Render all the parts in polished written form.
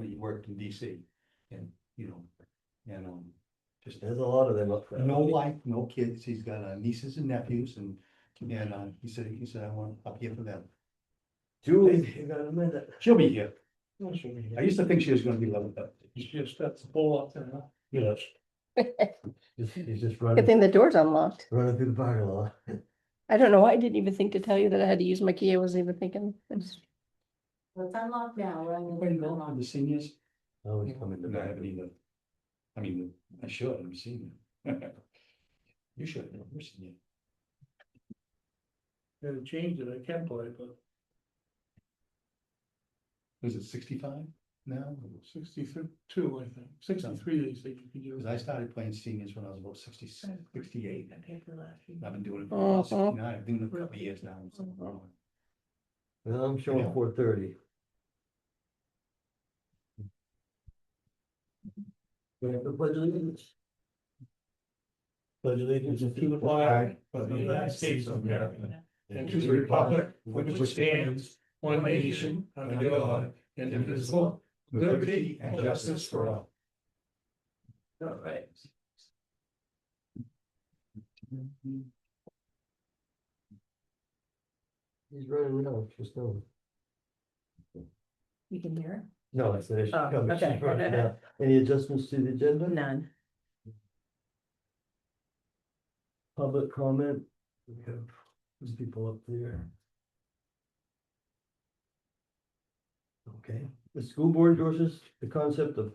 He worked in DC and, and, just There's a lot of them up there. no wife, no kids. He's got nieces and nephews and, he said, I want up here for them. Julie, you got a minute? She'll be here. No, she'll be here. I used to think she was gonna be loving that. She just got the pull up there, huh? Yes. He's just Good running, thing the door's unlocked. running through the parking lot. I don't know why I didn't even think to tell you that I had to use my key. I wasn't even thinking. It's unlocked now, we're on Anybody the know the seniors? Oh, he's coming to No, I back. haven't either. I mean, I should, I'm a senior. You should, you're a senior. Gotta change it, I can play, but Was it 65 now? 62, I think, 63, they say you can use. Because I started playing seniors when I was about 66, 68. I paid for last year. I've been doing it for about Mhm. 69, I've been doing it for a couple of years now. Well, I'm showing Yeah. 4:30. We have the pledge of allegiance. Pledge allegiance to the flag of the United States of America, and to the republic for which stands one nation under God, indivisible, with liberty and justice for all. All right. He's running around, just over. You can hear No, I said, I should Oh, come. okay. She's running now. Any adjustments to the agenda? it? None. Public comment? We have these people up there. Okay, the school board endorses the concept of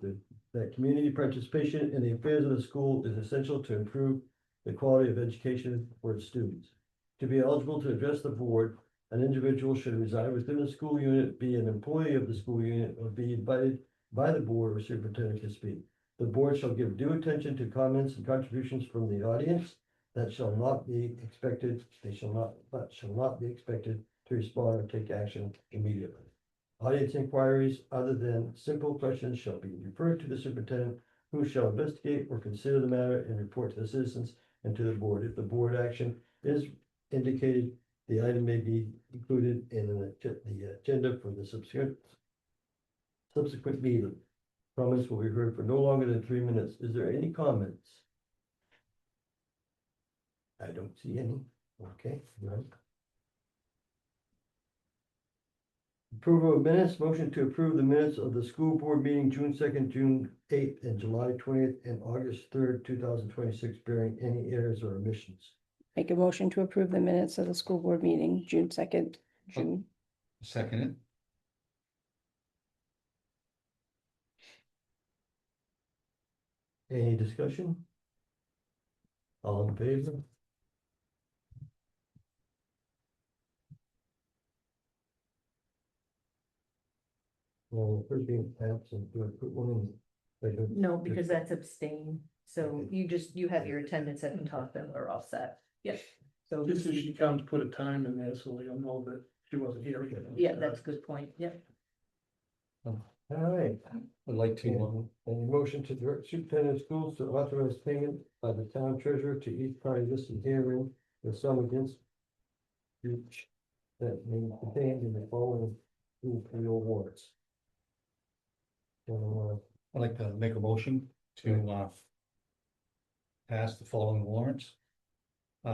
that community participation in the affairs of the school is essential to improve the quality of education for its students. To be eligible to address the board, an individual should reside within the school unit, be an employee of the school unit, or be invited by the board or superintendent to speak. The board shall give due attention to comments and contributions from the audience that shall not be expected, shall not be expected to respond or take action immediately. Audience inquiries other than simple questions shall be referred to the superintendent, who shall investigate or consider the matter and report to the citizens and to the board. If the board action is indicated, the item may be included in the agenda for the subsequent meeting. Comments will be heard for no longer than 3 minutes. Is there any comments? I don't see any. Okay, none. Approval of minutes, motion to approve the minutes of the school board meeting June 2nd, June 8th, and July 20th, and August 3rd, 2026, bearing any errors or omissions. Make a motion to approve the minutes of the school board meeting, June 2nd, June. Second Any discussion? All in favor? Well, first being absent, do I put one in? I don't- No, because that's abstain. So you have your attendance at the top and we're all set. Yes. So, Just as she comes, put a time in there so you'll know that she wasn't here. yeah, that's a good point. Yep. All right. I'd like to, Any motion to direct superintendent of schools to authorize payment by the town treasurer to each party listed herein, the sum against each that may be contained in the following school payroll warrants. I'd like to make a motion to, pass the following warrants.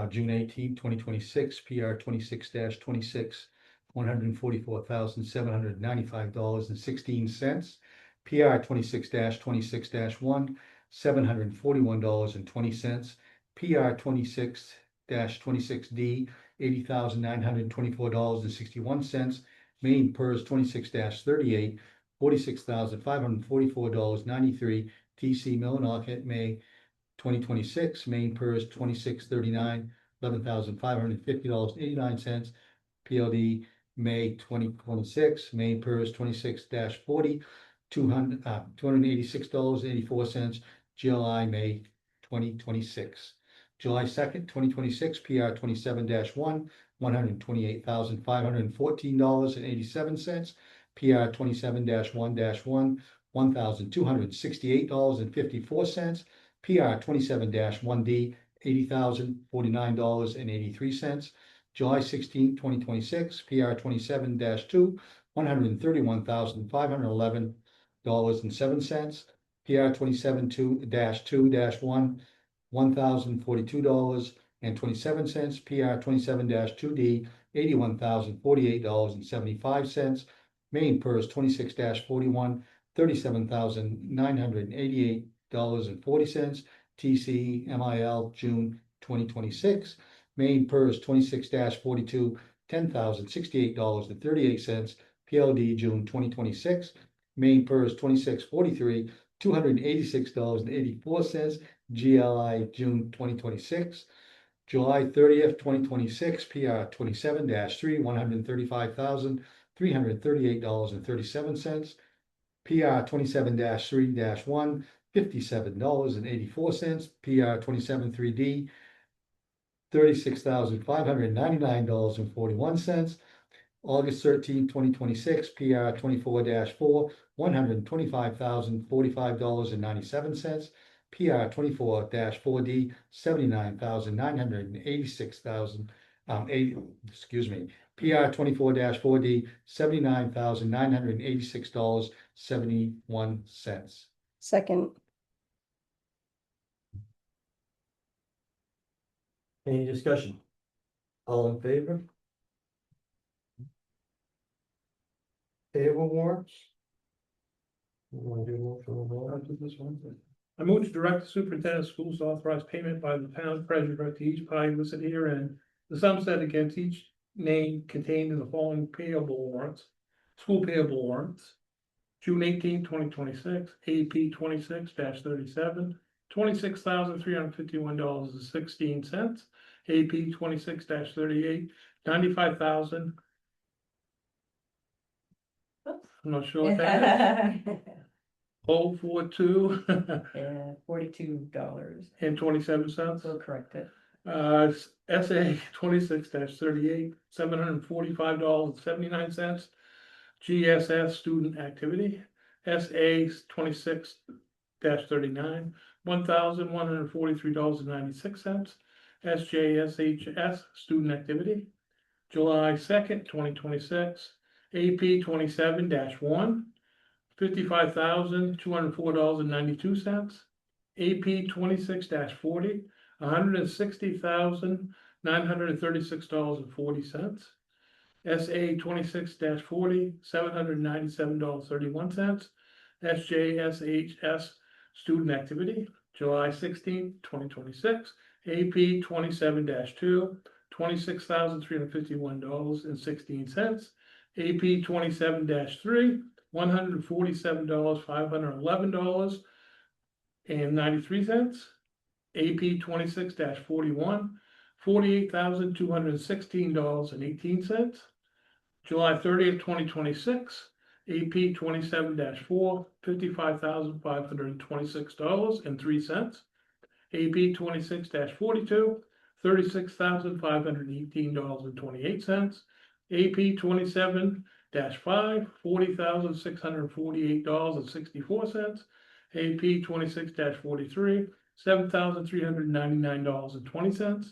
June 18, 2026, PR 26-26, $144,795.16. PR 26-26-1, $741.20. PR 26-26D, $80,924.61. Main PERS 26-38, $46,544.93. TC Millinocket, May 2026, main PERS 2639, $11,550.89. PLD, May 2026, main PERS 26-40, $286.84. GLI, May 2026. July 2nd, 2026, PR 27-1, $128,514.87. PR 27-1-1, $1,268.54. PR 27-1D, $80,049.83. July 16, 2026, PR 27-2, $131,511. $1,046.07. PR 27-2-1, $1,042.27. PR 27-2D, $81,048.75. Main PERS 26-41, $37,988.40. TCMIL June 2026. Main PERS 26-42, $10,068.38. PLD June 2026. Main PERS 2643, $286.84. GLI June 2026. July 30th, 2026, PR 27-3, $135,338.37. PR 27-3-1, $57.84. PR 27-3D, $36,599.41. August 13th, 2026, PR 24-4, $125,045.97. PR 24-4D, PR 24-4D, $79,986.71. Second, Any discussion? All in favor? Payable warrants? You wanna do one for the I'll warrant? do this one. I move to direct the superintendent of schools to authorize payment by the town treasurer to each party listed herein. The sum set against each name contained in the following payable warrants. School payable warrants. June 18, 2026, AP 26-37, $26,351.16. AP 26-38, $95,000. I'm not sure what that is. 042 Yeah, $42, and 27 cents. we'll correct it. SA 26-38, $745.79. GSS student activity, SA 26-39, $1,143.96. SJSHS student activity, July 2nd, 2026, AP 27-1, $55,204.92. AP 26-40, $160,936.40. SA 26-40, $797.31. SJSHS student activity, July 16, 2026, AP 27-2, $26,351.16. AP 27-3, $147,511.93. AP 26-41, $48,216.18. July 30th, 2026, AP 27-4, $55,526.03. AP 26-42, $36,518.28. AP 27-5, $40,648.64. AP 26-43, $7,399.20.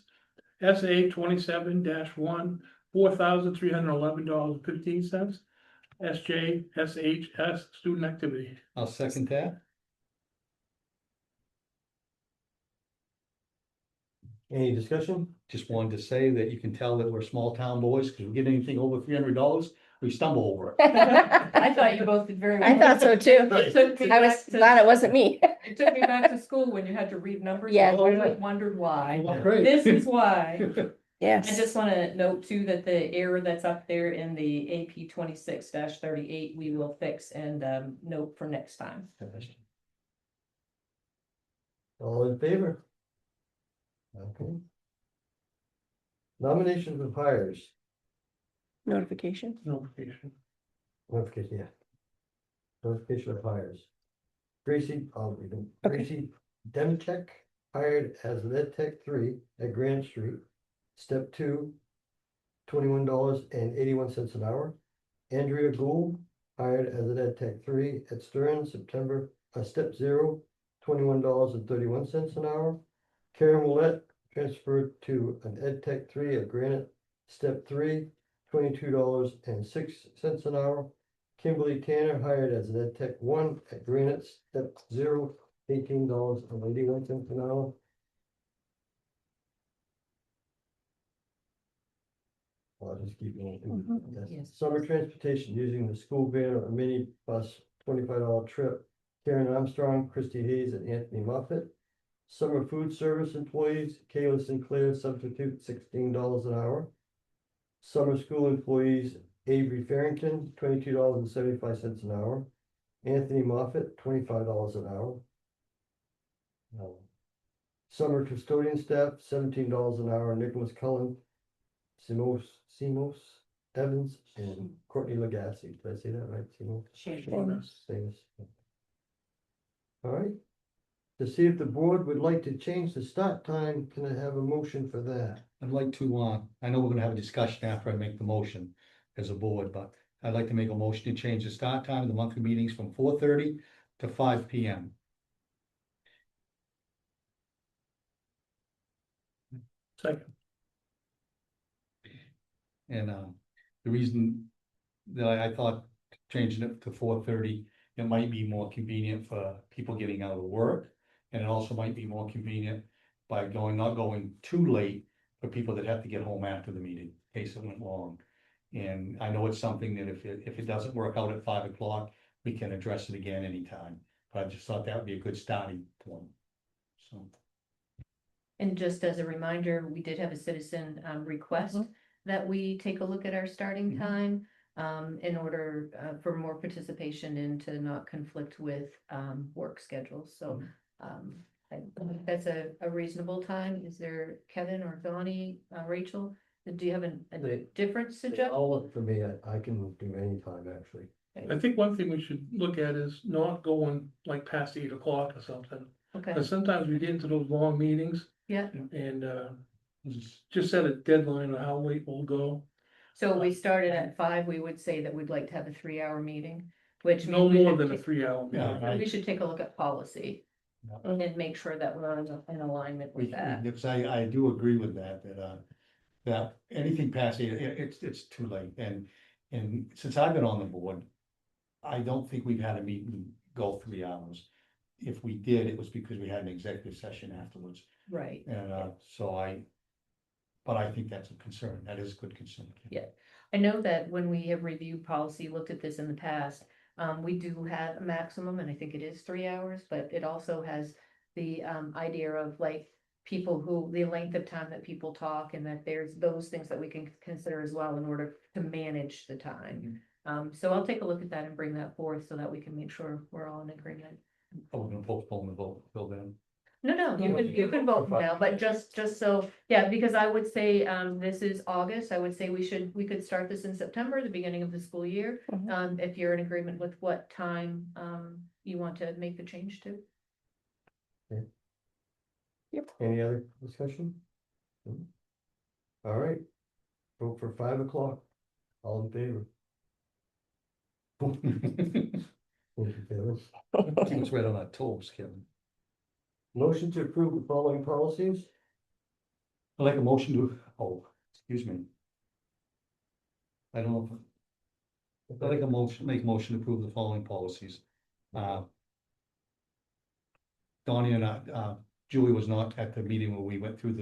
SA 27-1, $4,311.15. SJSHS student activity. I'll second that. Any discussion? Just wanted to say that you can tell that we're small town boys, because we get anything over $300, we stumble over it. I thought you both did very well. I thought so too. It took me I was back to- glad it wasn't me. It took me back to school when you had to read numbers. Yeah. I always wondered why. Well, great. This is why. I Yes, just wanna note too that the error that's up there in the AP 26-38, we will fix and note for next time. All in favor? Okay. Nominations of hires, notification. Notification. notification, yeah. Notification of hires. Gracie, I'll read them. Okay. Gracie Demchek, hired as an Ed Tech 3 at Grand Street. Step 2, $21.81 an hour. Andrea Gould, hired as an Ed Tech 3 at Stern, Step 0, $21.31 an hour. Karen Willett, transferred to an Ed Tech 3 at Granite, Step 3, $22.06 an hour. Kimberly Tanner hired as an Ed Tech 1 at Granite Step 0, $18.81 an hour. I'll just keep going. Yes. Yes. Summer transportation using the school van or mini bus, $25 trip. Karen Armstrong, Christy Hayes, and Anthony Moffett. Summer food service employees, Kayla Sinclair, substitute, $16 an hour. Summer school employees, Avery Farrington, $22.75 an hour. Anthony Moffett, $25 an hour. Summer custodian staff, $17 an hour. Nicholas Cullen, Simos, Evans, and Courtney Legassi. Did I say that right? Simos? Famous. All right. To see if the board would like to change the start time, can I have a motion for that? I'd like to, I know we're gonna have a discussion after I make the motion as a board, but I'd like to make a motion to change the start time of the monthly meetings from 4:30 to 5 p.m. Second. And the reason that I thought changing it to 4:30, it might be more convenient for people getting out of work. And it also might be more convenient by not going too late for people that have to get home after the meeting, in case it went long. And I know it's something that if it doesn't work out at 5 o'clock, we can address it again anytime. But I just thought that would be a good starting point. So. And just as a reminder, we did have a citizen request that we take a look at our starting time in order for more participation and to not conflict with work schedules. So I think that's a reasonable time. Is there Kevin or Donnie, Rachel? Do you have a different suggestion? All up for me, I can do any time actually. I think one thing we should look at is not going like past 8 o'clock or something. Okay, Because sometimes we get into those long meetings yeah. and just set a deadline on how late we'll go. So if we started at 5, we would say that we'd like to have a 3-hour meeting, which No means we more should than a take- 3-hour Yeah, meeting. we should take a look at policy Yeah. and make sure that we're in alignment with that. Because I do agree with that anything past 8, it's too late. And since I've been on the board, I don't think we've had a meeting go 3 hours. If we did, it was because we had an executive session afterwards. Right. And but I think that's a concern. That is a good concern. Yeah. I know that when we have reviewed policy, looked at this in the past, we do have a maximum, and I think it is 3 hours, but it also has the idea of like the length of time that people talk, and that there's those things that we can consider as well in order to manage the time. So I'll take a look at that and bring that forth so that we can make sure we're all in agreement. Oh, we're gonna postpone the vote till then. No, you can vote now, but just so, yeah, because I would say, this is August, I would say we could start this in September, the beginning of the school year. Mhm. If you're in agreement with what time, you want to make the change to. Any other discussion? All right. Vote for 5 o'clock. All in favor? Motion carries. Keep us right on our toes, Kevin. Motion to approve the following policies. I'd like a motion to, excuse me. I don't know if, I'd like a motion, make a motion to approve the following policies. Donnie and Julie was not at the meeting where we went through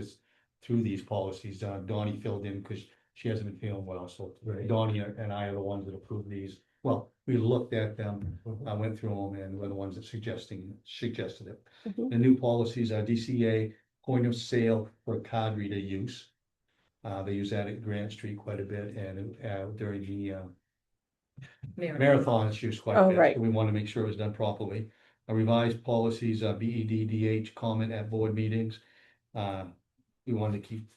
these policies. Donnie filled in because she hasn't been feeling well, so Right. Donnie and I are the ones that approved these. Well, we looked at them, I went through them, and we're the ones that suggested it. Mhm. The new policies are DCA point of sale for card reader use. They use that at Grant Street quite a bit, and during the marathon, it's used quite a Oh, bit. right. So we want to make sure it was done properly. Revised policies, BEDDH comment at board meetings. We wanted to keep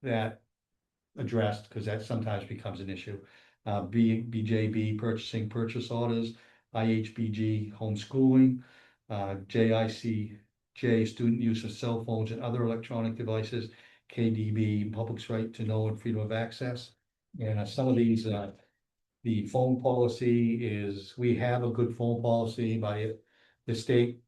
that addressed because that sometimes becomes an issue. BJB purchase orders, IHBG homeschooling, JICJ student use of cell phones and other electronic devices, KDB public's right to know and freedom of access. And some of these, the phone policy is, we have a good phone policy, but the state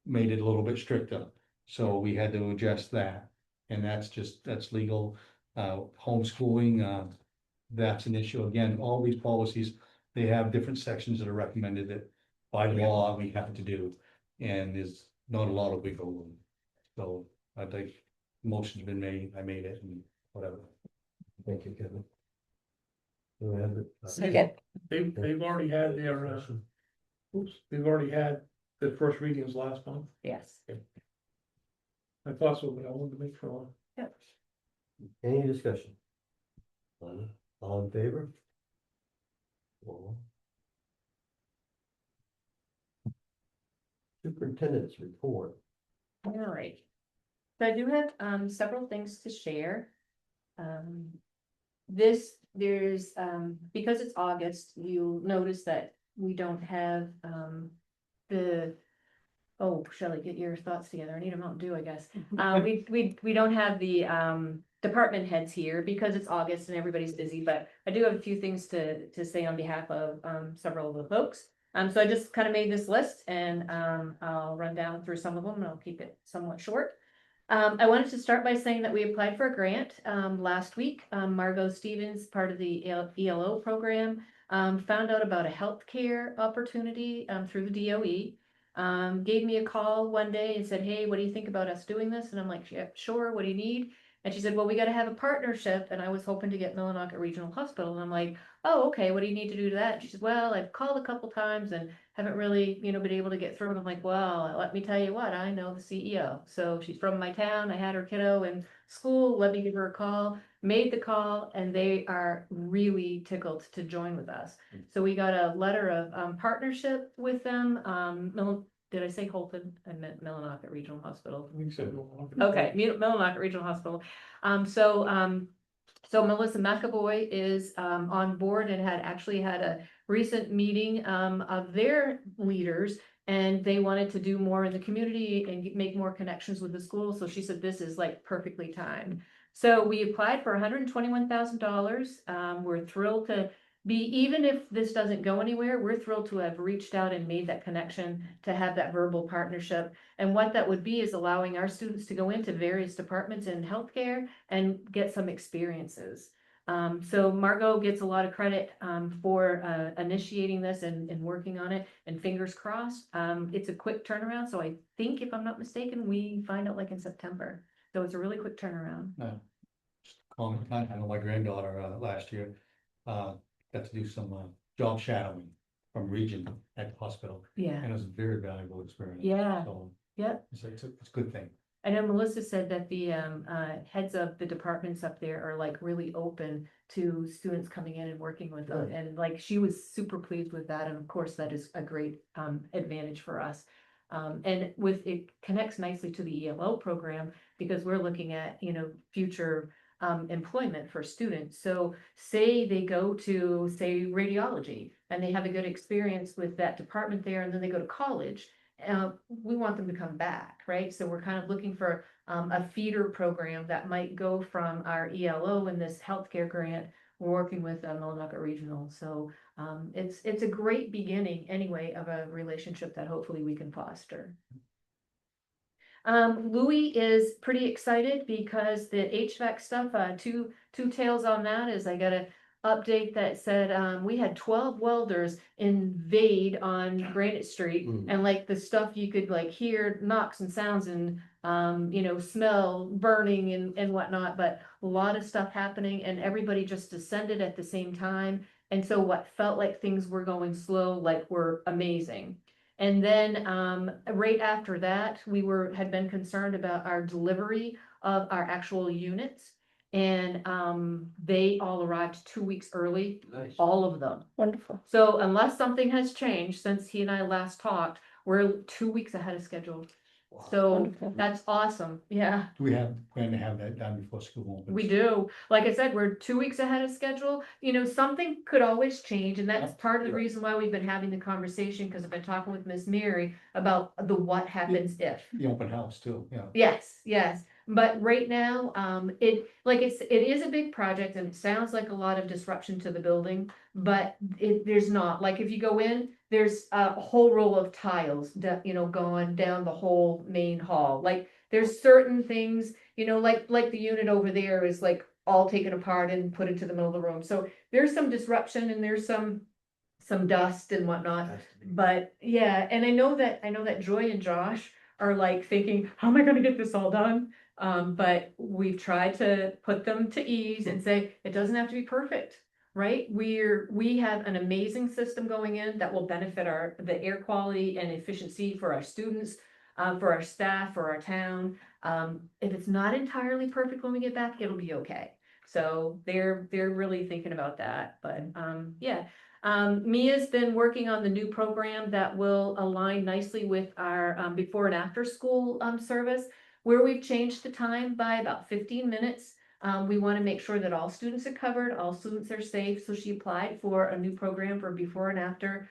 made it a little bit stricter. So we had to adjust that. And that's legal. Homeschooling, that's an issue. Again, all these policies they have different sections that are recommended that by law we have to do. And there's not a lot of wiggle room. So I think motion's been made, I made it and whatever. Thank you, Kevin. Do I have it? Second, They've already had their, they've already had the first readings last month. Yes. I thought so, but I wanted to make sure. Any discussion? None. All in favor? Four. Superintendent's report. All right. So I do have several things to share. There's because it's August, you'll notice that we don't have oh, Shelley, get your thoughts together. I need a Mountain Dew, I guess. We don't have the department heads here because it's August and everybody's busy, but I do have a few things to say on behalf of several of the folks. So I just kind of made this list and I'll run down through some of them and I'll keep it somewhat short. I wanted to start by saying that we applied for a grant last week. Margot Stevens, part of the ELO program, found out about a healthcare opportunity through the DOE. Gave me a call one day and said, hey, what do you think about us doing this? And I'm like, yeah, sure, what do you need? And she said, well, we got to have a partnership. And I was hoping to get Millinocket Regional Hospital. And I'm like, oh, okay, what do you need to do to that? And she said, well, I've called a couple times and haven't really, been able to get through. And I'm like, well, let me tell you what, I know the CEO. So she's from my town. I had her kiddo in school. Let me give her a call. Made the call, and they are really tickled to join with us. So we got a letter of partnership with them. Did I say Holton? I meant Millinocket Regional Hospital. We said. Okay, Millinocket Regional Hospital. So Melissa McAvoy is on board and had actually had a recent meeting of their leaders. And they wanted to do more in the community and make more connections with the school. So she said, this is like perfectly timed. So we applied for $121,000. We're thrilled to be, even if this doesn't go anywhere, we're thrilled to have reached out and made that connection to have that verbal partnership. And what that would be is allowing our students to go into various departments in healthcare and get some experiences. So Margot gets a lot of credit for initiating this and working on it, and fingers crossed. It's a quick turnaround. So I think, if I'm not mistaken, we find out like in September. So it's a really quick turnaround. Just comment, I know my granddaughter last year got to do some job shadowing from Region at the hospital. Yeah. And it was a very valuable experience. Yeah. So Yeah. it's a good thing. I know Melissa said that the heads of the departments up there are like really open to students coming in and working with them. Good. And like she was super pleased with that. And of course, that is a great advantage for us. And it connects nicely to the ELO program because we're looking at, future employment for students. So say they go to, say, radiology and they have a good experience with that department there, and then they go to college. We want them to come back, right? So we're kind of looking for a feeder program that might go from our ELO and this healthcare grant. We're working with Millinocket Regional. So it's a great beginning anyway of a relationship that hopefully we can foster. Louis is pretty excited because the HVAC stuff, two tales on that is I got a update that said we had 12 welders invade on Granite Street, and like the stuff you could like hear knocks and sounds and smell burning and whatnot, but a lot of stuff happening, and everybody just descended at the same time. And so what felt like things were going slow, like were amazing. And then right after that, we had been concerned about our delivery of our actual units. And they all arrived 2 weeks early, Nice. all of them. wonderful. So unless something has changed since he and I last talked, we're 2 weeks ahead of schedule. So Wonderful. that's awesome. Yeah. Do we plan to have that done before school opens? We do. Like I said, we're 2 weeks ahead of schedule. Something could always change. And that's part of the reason why we've been having the conversation, because I've been talking with Miss Mary about the what happens if. The open house too, yeah. Yes. But right now, it is a big project, and it sounds like a lot of disruption to the building, but there's not. Like if you go in, there's a whole row of tiles that, going down the whole main hall. Like there's certain things, like the unit over there is like all taken apart and put into the middle of the room. So there's some disruption and there's some some dust and whatnot. Has to be. But yeah, and I know that Joy and Josh are like thinking, how am I gonna get this all done? But we've tried to put them to ease and say, it doesn't have to be perfect, right? We have an amazing system going in that will benefit the air quality and efficiency for our students, for our staff, for our town. If it's not entirely perfect when we get back, it'll be okay. So they're really thinking about that, but, yeah. Mia's been working on the new program that will align nicely with our, before and after school, service, where we've changed the time by about 15 minutes. We want to make sure that all students are covered, all students are safe, so she applied for a new program for before and after,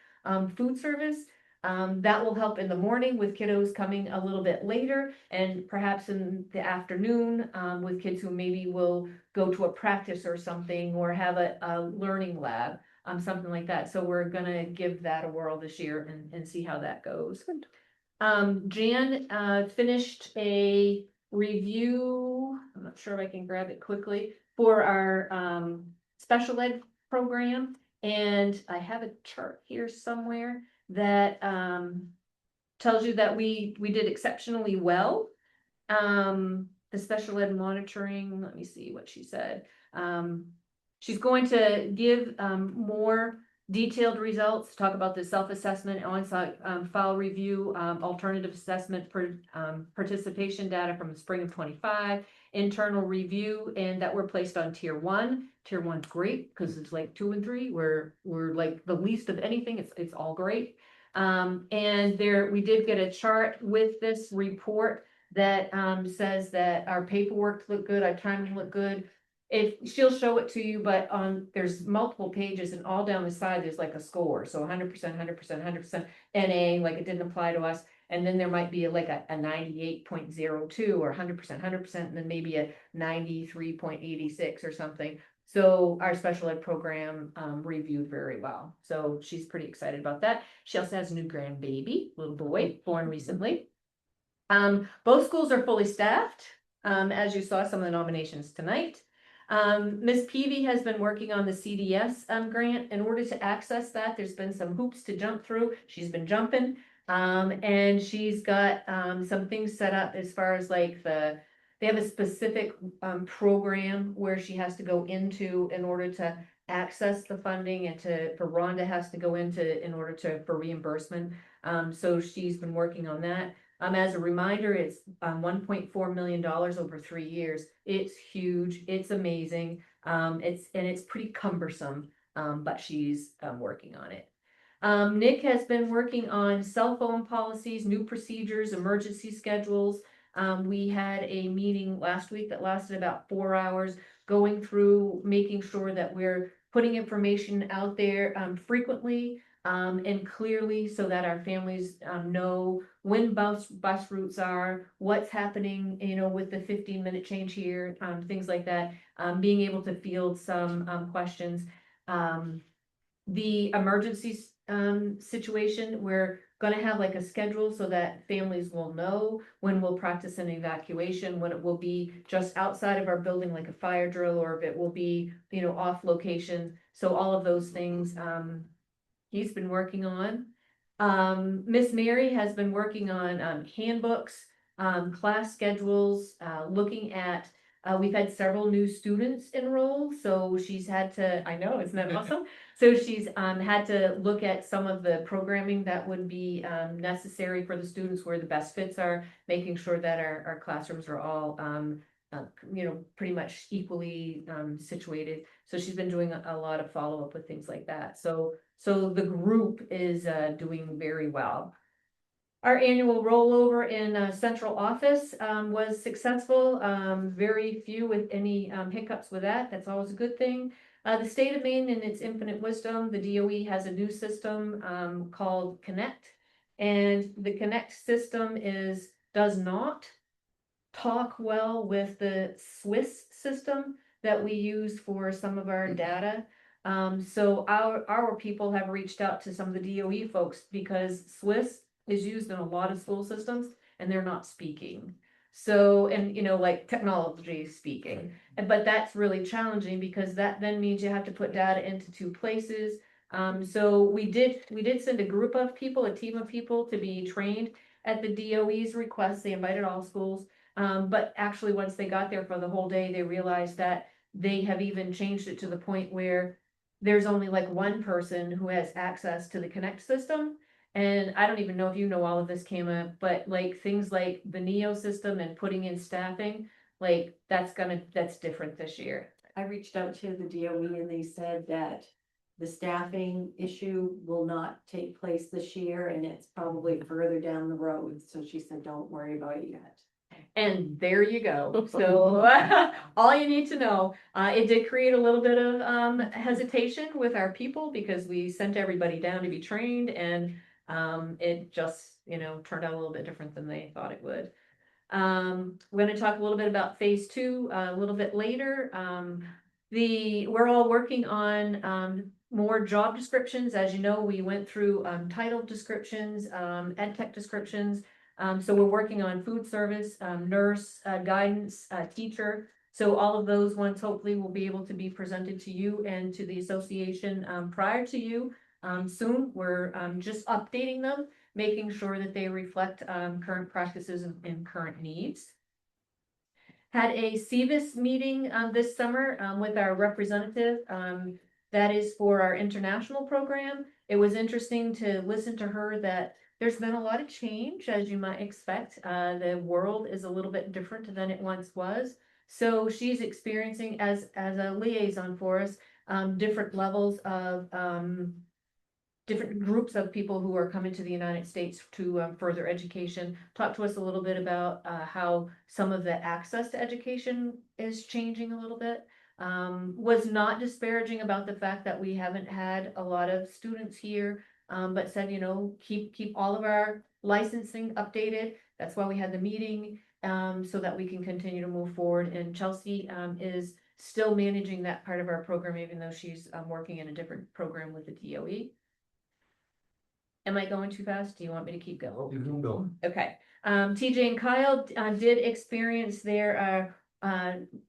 food service. That will help in the morning with kiddos coming a little bit later, and perhaps in the afternoon, with kids who maybe will go to a practice or something, or have a learning lab, something like that. So we're gonna give that a whirl this year and see how that goes. Jan, finished a review, I'm not sure if I can grab it quickly, for our, special ed program. And I have a chart here somewhere that, tells you that we did exceptionally well. The special ed monitoring, let me see what she said. She's going to give, more detailed results, talk about the self-assessment, on-site, file review, alternative assessment, participation data from the spring of 25, internal review, and that we're placed on tier 1. Tier 1's great, because it's like 2 and 3, we're like the least of anything, it's all great. And we did get a chart with this report that, says that our paperwork looked good, our timing looked good. If she'll show it to you, but there's multiple pages, and all down the side, there's like a score. So 100%, 100%, 100% NA, like it didn't apply to us. And then there might be like a 98.02 or 100%, 100%, and then maybe a 93.86 or something. So our special ed program, reviewed very well. So she's pretty excited about that. She also has a new grandbaby, little boy, born recently. Both schools are fully staffed. As you saw, some of the nominations tonight. Ms. Peavy has been working on the CDS, grant. In order to access that, there's been some hoops to jump through. She's been jumping. And she's got, some things set up as far as like they have a specific, program where she has to go into in order to access the funding, and for Rhonda has to go into in order for reimbursement. So she's been working on that. As a reminder, it's $1.4 million over 3 years. It's huge. It's amazing. It's pretty cumbersome, but she's working on it. Nick has been working on cell phone policies, new procedures, emergency schedules. We had a meeting last week that lasted about 4 hours, going through making sure that we're putting information out there frequently, and clearly, so that our families know when bus routes are, what's happening, with the 15-minute change here, things like that, being able to field some questions. The emergency situation, we're gonna have like a schedule so that families will know when we'll practice an evacuation, when it will be just outside of our building, like a fire drill, or if it will be, off location. So all of those things, he's been working on. Miss Mary has been working on handbooks, class schedules, looking at, we've had several new students enroll, so she's had to, I know, isn't that awesome? So she's had to look at some of the programming that would be necessary for the students, where the best fits are, making sure that our classrooms are all pretty much equally situated. So she's been doing a lot of follow-up with things like that. So the group is doing very well. Our annual rollover in central office was successful. Very few with any hiccups with that. That's always a good thing. The state of Maine, in its infinite wisdom, the DOE has a new system called Connect. And the Connect system does not talk well with the Swiss system that we use for some of our data. So our people have reached out to some of the DOE folks, because Swiss is used in a lot of school systems and they're not speaking. So, and like technology speaking, but that's really challenging, because that then means you have to put data into 2 places. So we did send a group of people, a team of people to be trained at the DOE's request. They invited all schools. But actually, once they got there for the whole day, they realized that they have even changed it to the point where there's only like one person who has access to the Connect system. And I don't even know if you know all of this came up, but like things like the Neo system and putting in staffing, like that's different this year. I reached out to the DOE and they said that the staffing issue will not take place this year and it's probably further down the road. So she said, don't worry about it yet. And there you go. So all you need to know, it did create a little bit of hesitation with our people because we sent everybody down to be trained and it just, turned out a little bit different than they thought it would. We're going to talk a little bit about phase 2 a little bit later. We're all working on more job descriptions. As you know, we went through title descriptions, ed tech descriptions. So we're working on food service, nurse, guidance, teacher. So all of those ones hopefully will be able to be presented to you and to the association prior to you soon. We're just updating them, making sure that they reflect current practices and current needs. Had a CVIS meeting this summer with our representative. That is for our international program. It was interesting to listen to her that there's been a lot of change, as you might expect. The world is a little bit different than it once was. So she's experiencing as a liaison for us, different levels of different groups of people who are coming to the United States to further education. Talk to us a little bit about how some of the access to education is changing a little bit. Was not disparaging about the fact that we haven't had a lot of students here, but said, keep all of our licensing updated. That's why we had the meeting, so that we can continue to move forward. And Chelsea is still managing that part of our program, even though she's working in a different program with the DOE. Am I going too fast? Do you want me to keep going? You can go. Okay. TJ and Kyle did experience their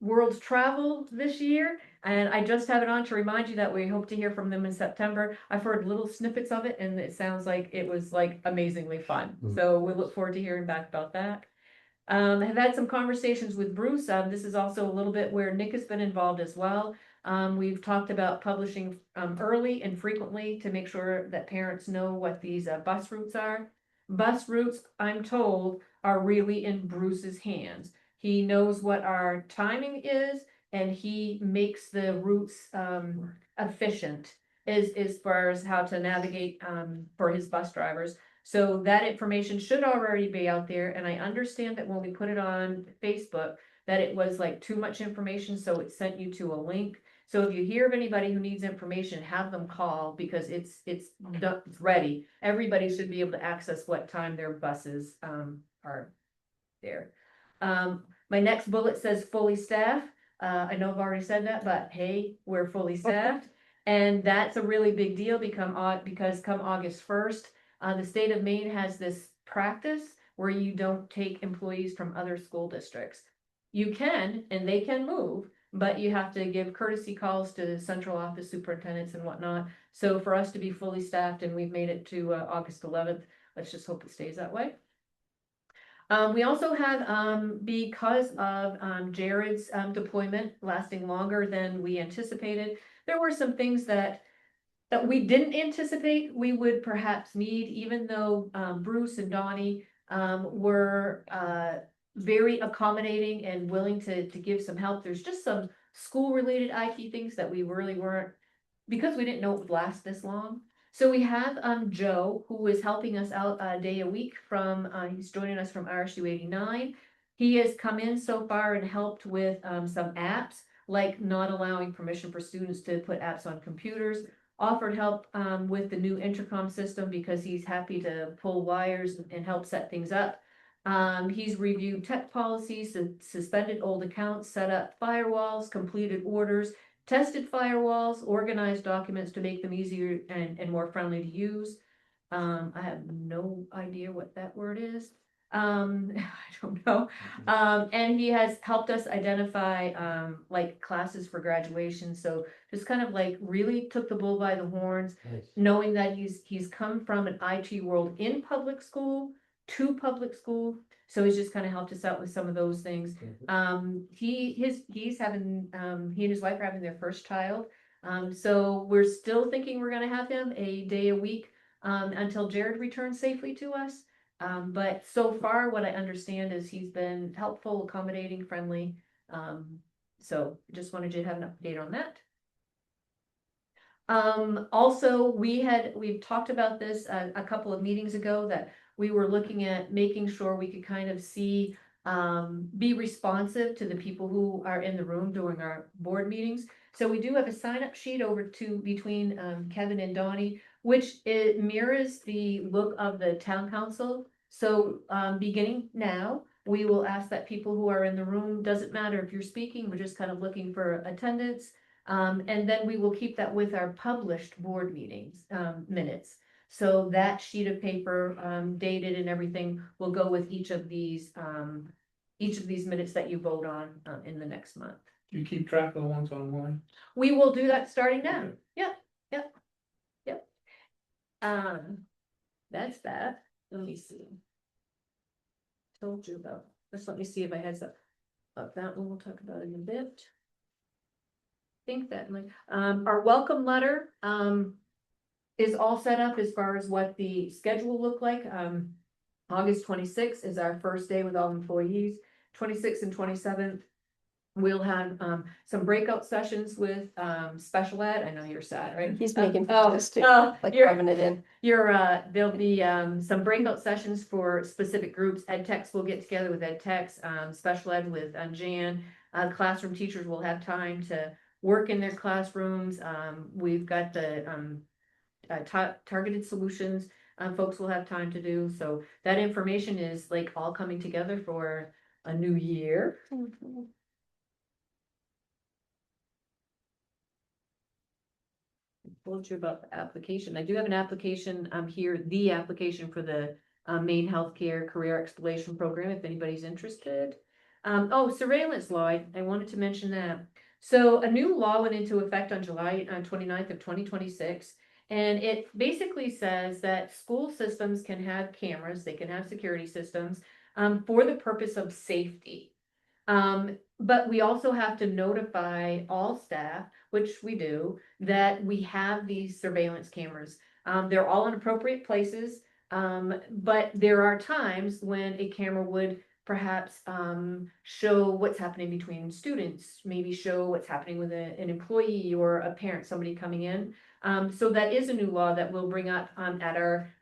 world travel this year, and I just have it on to remind you that we hope to hear from them in September. I've heard little snippets of it, and it sounds like it was like amazingly fun. So we look forward to hearing back about that. Have had some conversations with Bruce. This is also a little bit where Nick has been involved as well. We've talked about publishing early and frequently to make sure that parents know what these bus routes are. Bus routes, I'm told, are really in Bruce's hands. He knows what our timing is, and he makes the routes efficient as far as how to navigate for his bus drivers. So that information should already be out there, and I understand that when we put it on Facebook, that it was like too much information, so it sent you to a link. So if you hear of anybody who needs information, have them call because it's ready. Everybody should be able to access what time their buses are there. My next bullet says fully staffed. I know I've already said that, but hey, we're fully staffed. And that's a really big deal because come August 1st, the state of Maine has this practice where you don't take employees from other school districts. You can, and they can move, but you have to give courtesy calls to central office superintendents and whatnot. So for us to be fully staffed, and we've made it to August 11th, let's just hope it stays that way. We also had, because of Jared's deployment lasting longer than we anticipated, there were some things that we didn't anticipate we would perhaps need, even though Bruce and Donnie were very accommodating and willing to give some help. There's just some school-related IT things that we really weren't, because we didn't know it would last this long. So we have Joe, who is helping us out a day a week from, he's joining us from RSU 89. He has come in so far and helped with some apps, like not allowing permission for students to put apps on computers. Offered help with the new intercom system because he's happy to pull wires and help set things up. He's reviewed tech policies, suspended old accounts, set up firewalls, completed orders, tested firewalls, organized documents to make them easier and more friendly to use. I have no idea what that word is. I don't know. And he has helped us identify, like classes for graduation, so just kind of like really took the bull by the horns, Nice. knowing that he's come from an IT world in public school to public school. So he's just kind of helped us out with some of those things. He's having, he and his wife are having their first child. So we're still thinking we're gonna have him a day a week, until Jared returns safely to us. But so far, what I understand is he's been helpful, accommodating, friendly. So just wanted you to have an update on that. Also, we've talked about this a couple of meetings ago, that we were looking at making sure we could kind of see, be responsive to the people who are in the room during our board meetings. So we do have a sign up sheet over to between, Kevin and Donnie, which it mirrors the look of the town council. So, beginning now, we will ask that people who are in the room, doesn't matter if you're speaking, we're just kind of looking for attendance. And then we will keep that with our published board meetings, minutes. So that sheet of paper, dated and everything will go with each of these minutes that you vote on, in the next month. Do you keep track of the ones online? We will do that starting now. Okay. Yep. That's that. Let me see. Told you about, just let me see if I had some, of that one, we'll talk about it in a bit. Think that, like, our welcome letter, is all set up as far as what the schedule looked like. August 26th is our first day with all employees. 26th and 27th, we'll have, some breakout sessions with, special ed. I know you're sad, right? He's making Oh, this too, like you're, rubbing it in. there'll be, some breakout sessions for specific groups. Ed techs will get together with ed techs, special ed with, Jan. Classroom teachers will have time to work in their classrooms. We've got the, targeted solutions, folks will have time to do. So that information is like all coming together for a new year. Told you about the application. I do have an application, here, the application for the, Maine Healthcare Career Exploration Program, if anybody's interested. Oh, surveillance law, I wanted to mention that. So a new law went into effect on July 29th of 2026. And it basically says that school systems can have cameras, they can have security systems, for the purpose of safety. But we also have to notify all staff, which we do, that we have these surveillance cameras. They're all in appropriate places, but there are times when a camera would perhaps, show what's happening between students, maybe show what's happening with an employee or a parent, somebody coming in. So that is a new law that we'll bring up, at our,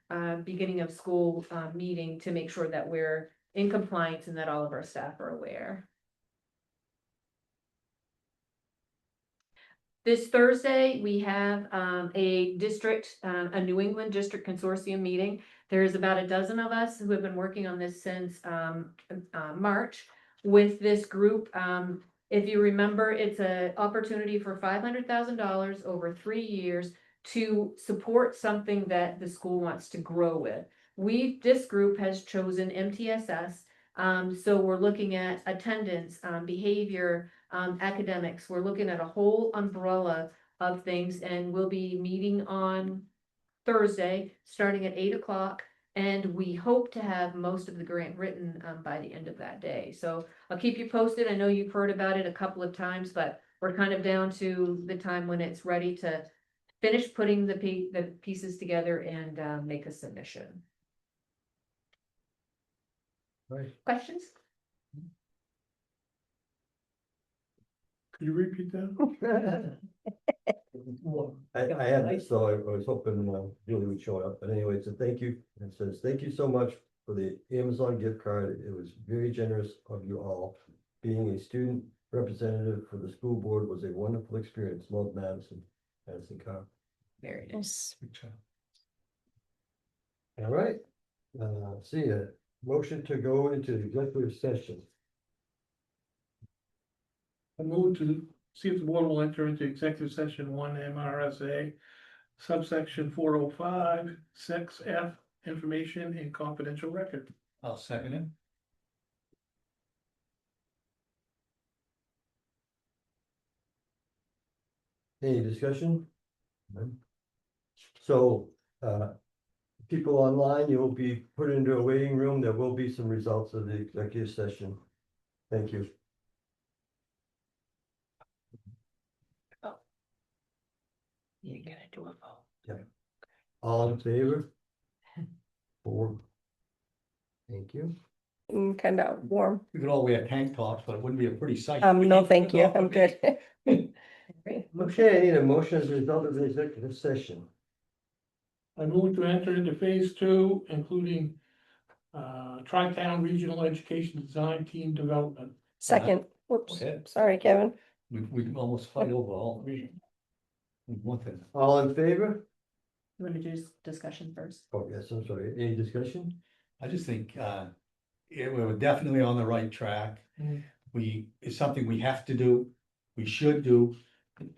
beginning of school, meeting, to make sure that we're in compliance and that all of our staff are aware. This Thursday, we have, a district, a New England district consortium meeting. There's about a dozen of us who have been working on this since, March with this group. If you remember, it's an opportunity for $500,000 over 3 years to support something that the school wants to grow with. This group has chosen MTSS. So we're looking at attendance, behavior, academics. We're looking at a whole umbrella of things, and we'll be meeting on Thursday, starting at 8 o'clock. And we hope to have most of the grant written, by the end of that day. So I'll keep you posted. I know you've heard about it a couple of times, but we're kind of down to the time when it's ready to finish putting the pieces together and, make a submission. Right. Questions? Could you repeat that? I had this, so I was hoping Julie would show up, but anyway, it's a thank you. It says, thank you so much for the Amazon gift card. It was very generous of you all. Being a student representative for the school board was a wonderful experience. Love, Madison Carr. Very nice. Good job. All right, see a motion to go into executive session. I move to see if the board will enter into executive session 1 MRSA subsection 405, 6F, information and confidential record. I'll second it. Any discussion? None. So, people online, you will be put into a waiting room. There will be some results of the executive session. Thank you. You're gonna do a vote. All in favor? 4. Thank you. Kind of warm. We could all wear tank tops, but it wouldn't be a pretty sight. No, thank you. I'm good. Okay, I need a motion as a result of the executive session. I move to enter into phase 2, including Tri-Town Regional Education Design Team Development. Second, whoops, Okay. sorry, Kevin. We almost fight over all three. One thing. All in favor? You wanna do discussion first? Oh, yes, I'm sorry. Any discussion? I just think, we were definitely on the right track. Mm. It's something we have to do, we should do,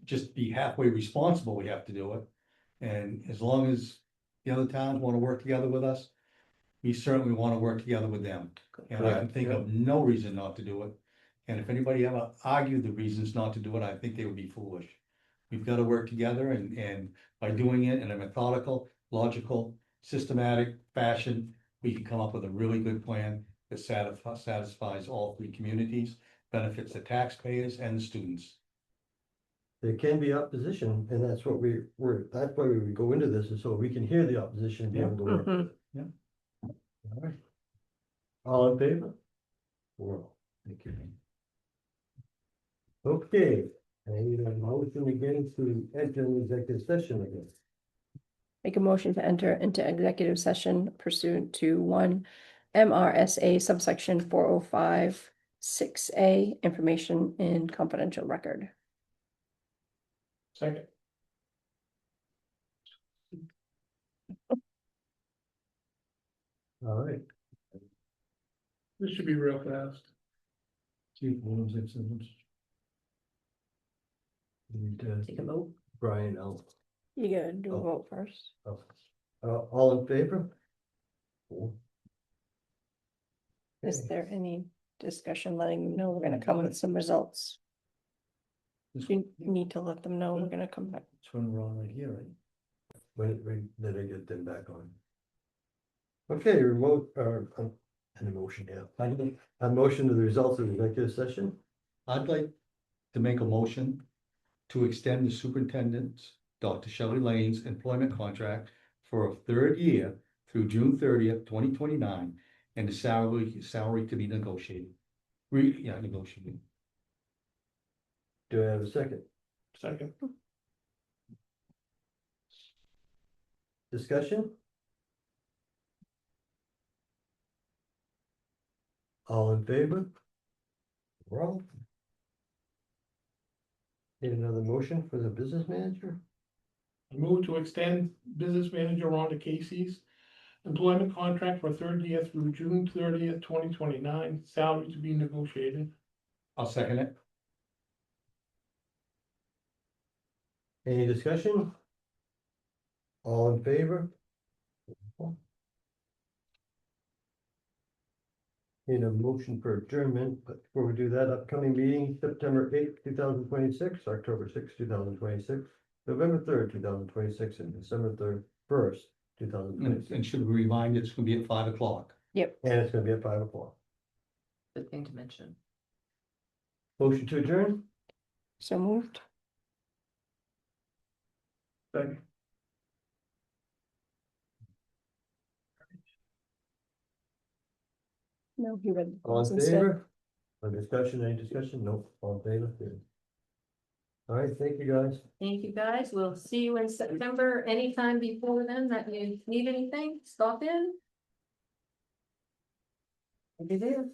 just be halfway responsible, we have to do it. And as long as the other towns wanna work together with us, we certainly wanna work together with them. And I can Correct, think of no reason not to do it. And if anybody ever argued the reasons not to do it, I think they would be foolish. We've gotta work together and by doing it in a methodical, logical, systematic fashion, we can come up with a really good plan that satisfies all three communities, benefits the taxpayers and the students. There can be opposition, and that's what that's why we would go into this, is so we can hear the opposition and be able to work. Mhm. All right. All in favor? 4. Thank you. Okay, I need a motion again to enter an executive session again. Make a motion to enter into executive session pursuant to 1 MRSA subsection 405(6)A, information in confidential record. Second. All right. This should be real fast. Chief Williams, excellent. Need Take a vote. Brian out. You gotta do a Oh. vote first. All in favor? 4. Is Okay. there any discussion letting them know we're gonna come with some results? You need to let them know we're gonna come back. Turn around right here, right? When did I get them back on? Okay, remote, an emotion, yeah. A motion to the results of the executive session. I'd like to make a motion to extend the superintendent's, Dr. Shelley Lane's employment contract for a 3rd year through June 30th, 2029, and the salary to be negotiated. Negotiated. Do I have a second? Second. Discussion? All in favor? Well. Need another motion for the business manager? I move to extend business manager Rhonda Casey's employment contract for 3rd year through June 30th, 2029, salary to be negotiated. I'll second it. Any discussion? All in favor? Need a motion for adjournment, but before we do that, upcoming meeting, September 8th, 2026, October 6th, 2026, November 3rd, 2026, and December 1st, 2026. And should we remind it's gonna be at 5 o'clock? And it's gonna be at 5 o'clock. Good thing to mention. Motion to adjourn? So moved. Second. No, he read. the All things in instead. favor? No discussion, any discussion? Nope, all in favor? Good. All right, thank you, guys. Thank you, guys. We'll see you in September. Anytime before then that you need anything, stop in. I'll be there.